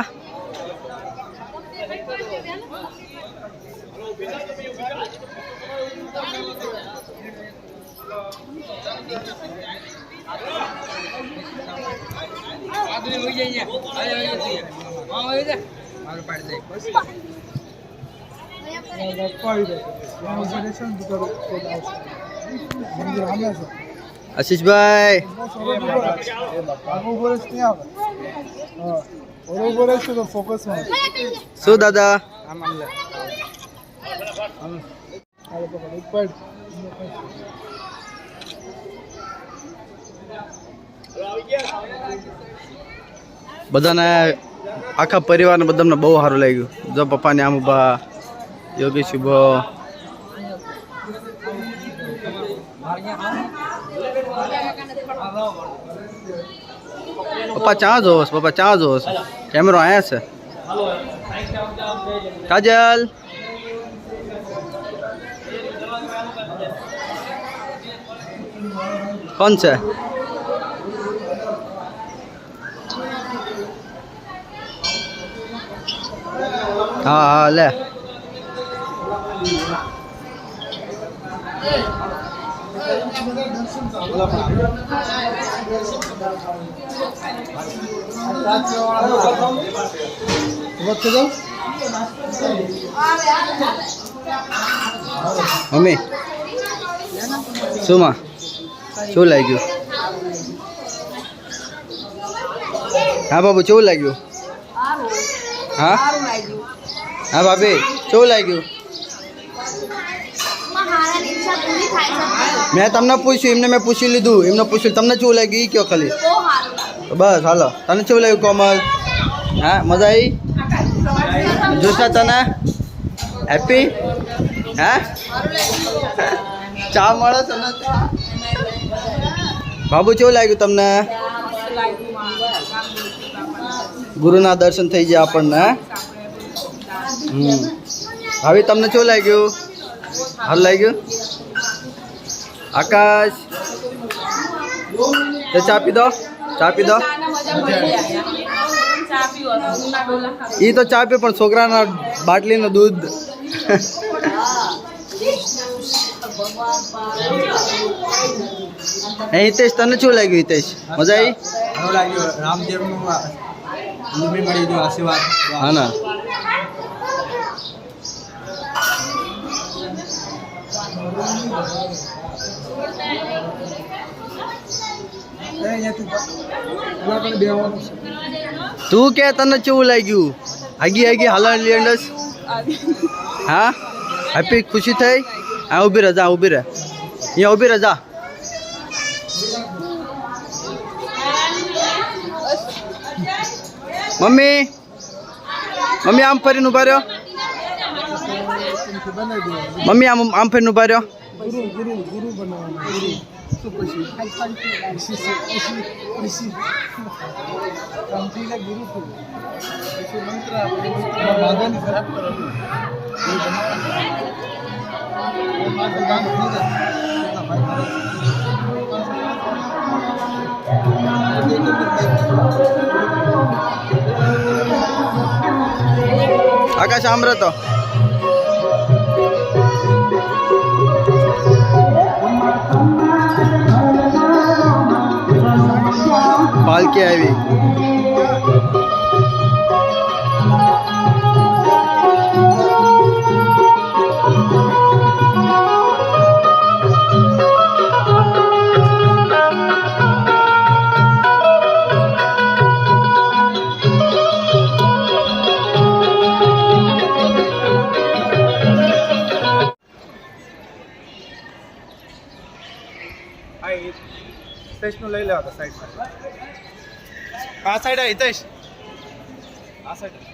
[SPEAKER 1] આશીષભાઈ
[SPEAKER 2] ફોકસમાં
[SPEAKER 1] શું દાદા? બધાને આખા પરિવારને બધાને બહુ સારું લાગ્યું. જો પપ્પાને આમ ઉભા, યોગેશ ઉભો. પપ્પા ચા જોવસ, પપ્પા ચા જોવસ. કેમેરો આયા છે. કાજલ કોણ છે? હા હા લે. મમ્મી શું માં શું લાગ્યું? હા બાબુ કેવું લાગ્યું? હા હા ભાભી કેવું લાગ્યું? મેં તમને પૂછ્યું, એમને મેં પૂછી લીધું, એમને પૂછ્યું તમને કેવું લાગ્યું એ કયો ખાલી. બસ હાલો. તને કેવું લાગ્યું કોમલ? હા મજા આવી? જોશા તને હેપી? હા ચા મળે તને? બાબુ કેવું લાગ્યું તમને? ગુરુના દર્શન થઈ ગયા આપણને. ભાભી તમને કેવું લાગ્યું? સારું લાગ્યું? આકાશ તો ચા પી દો, ચા પી દો. એ તો ચા પી, પણ છોકરાના બાટલીનું દૂધ. હિતેશ તને શું લાગ્યું? હિતેશ મજા આવી?
[SPEAKER 2] સારું લાગ્યું. રામદેવનું મળી ગયું આશીર્વાદ.
[SPEAKER 1] હા ના તું કે તને કેવું લાગ્યું? આગી આગી હાલણ લેન્ડસ. હા હેપી ખુશી થઈ? હા ઊભી રહે, જા ઊભી રહે, અહીંયા ઊભી રહે, જા. મમ્મી મમ્મી આમ ફરીને ઉભા રહ્યો. મમ્મી આમ આમ ફરીને ઉભા રહ્યો.
[SPEAKER 2] ગુરુ બનાવવાના ગુરુ શું પછી પછી કંપનીને ગુરુ થયું પછી મંત્ર બાધાની ખરાબ કરવાનું
[SPEAKER 1] આકાશ આમરતો પાલકી આવી
[SPEAKER 2] હિતેશનું લઈ લેવા સાઈડ આ સાઈડ હિતેશ આ સાઈડ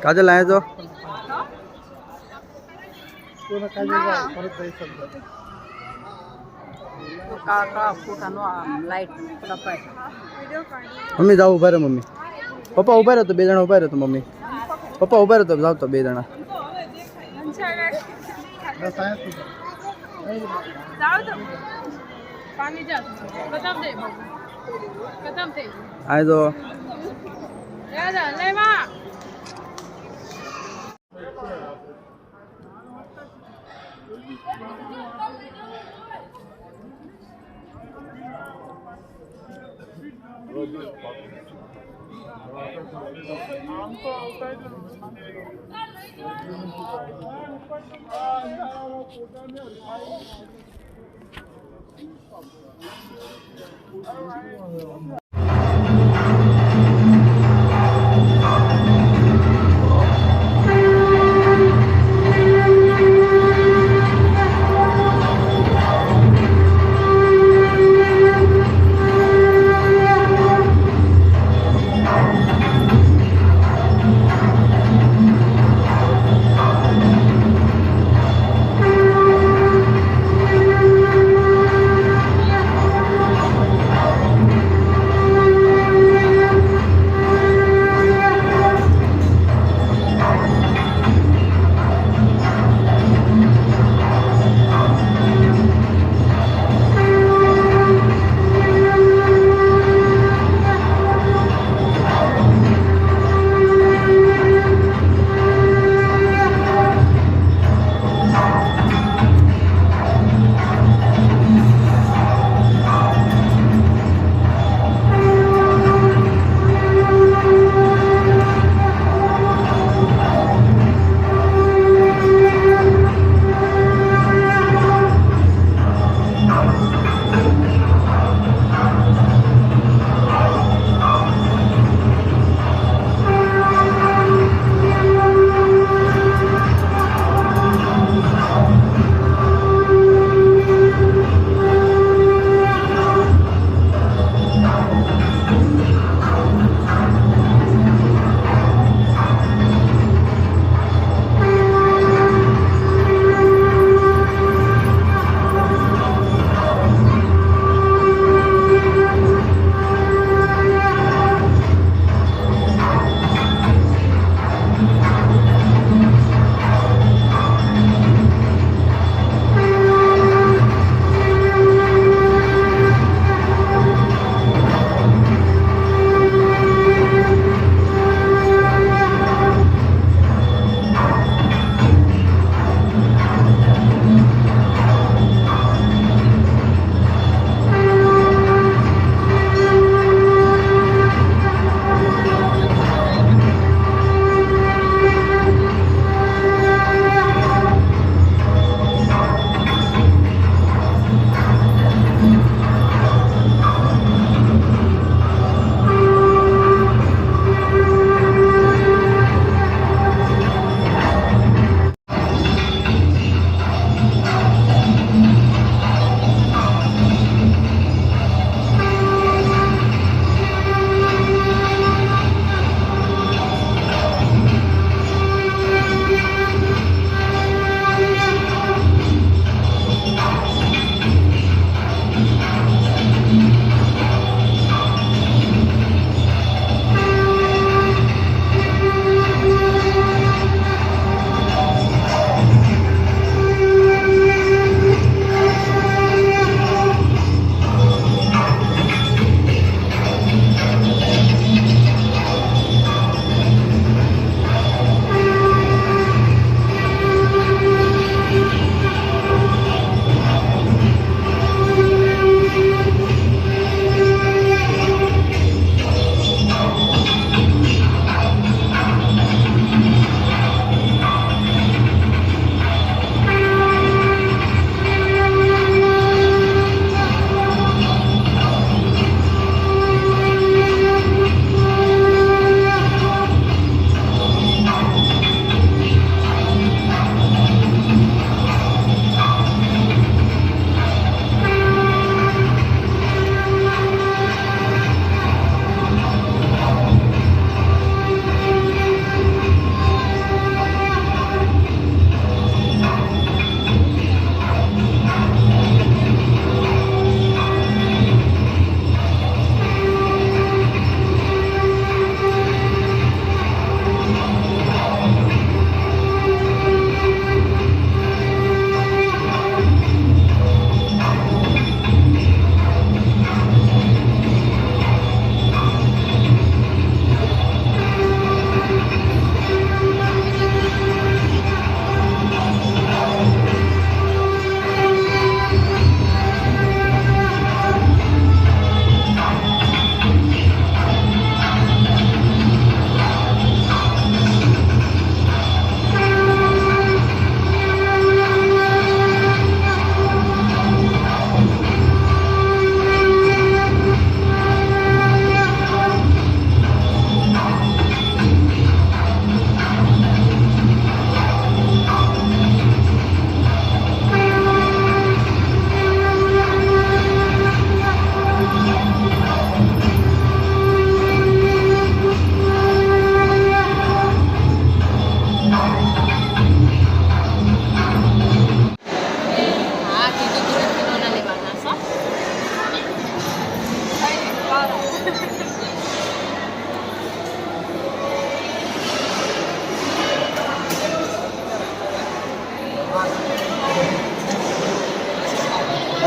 [SPEAKER 1] કાજલ આયા તો મમ્મી જાવ ઉભા રહો મમ્મી પપ્પા ઉભા રહો તો 2 જણા ઉભા રહો તો મમ્મી પપ્પા ઉભા રહો તો જાવ તો 2 જણા આય તો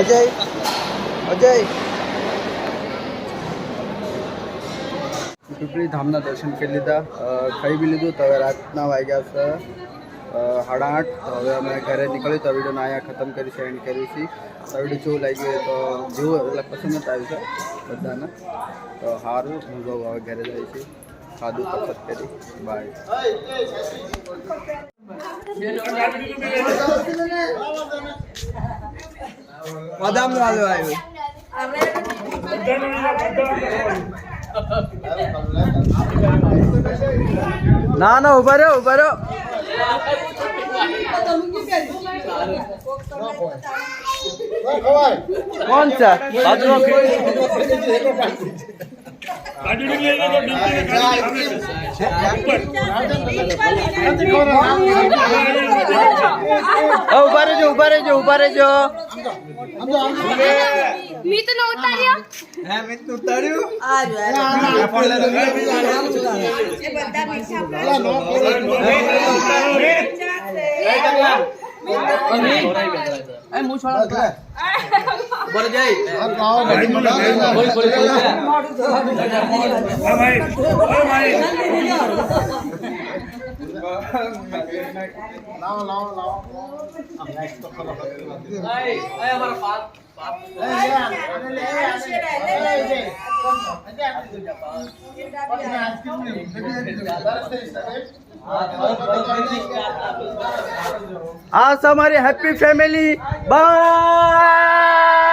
[SPEAKER 1] અજય અજય પીપળી ધામના દર્શન કરી લીધા, ખાઈ બી લીધું. તો હવે રાતના વાગ્યા છે 8:30. તો હવે અમે ઘરે નીકળ્યું. તો વિડીયોને અહીંયા ખતમ કરી છે, એન્ડ કરી છે. તો વિડીયો જેવું લાગ્યું તો જેવું એટલે પસંદ જ આવ્યું છે બધાને. તો સારું, હું જો હવે ઘરે જાય છે. ખાધું પસંદ કરી. બાય. બદામનું હાલો આવ્યું. ના ના ઉભા રહ્યો ઉભા રહ્યો. કોણ છે ઉભા રહેજો ઉભા રહેજો ઉભા રહેજો.
[SPEAKER 5] મીત નો ઉતાર્યો
[SPEAKER 1] આ છે અમારી હેપી ફેમિલી. બાય.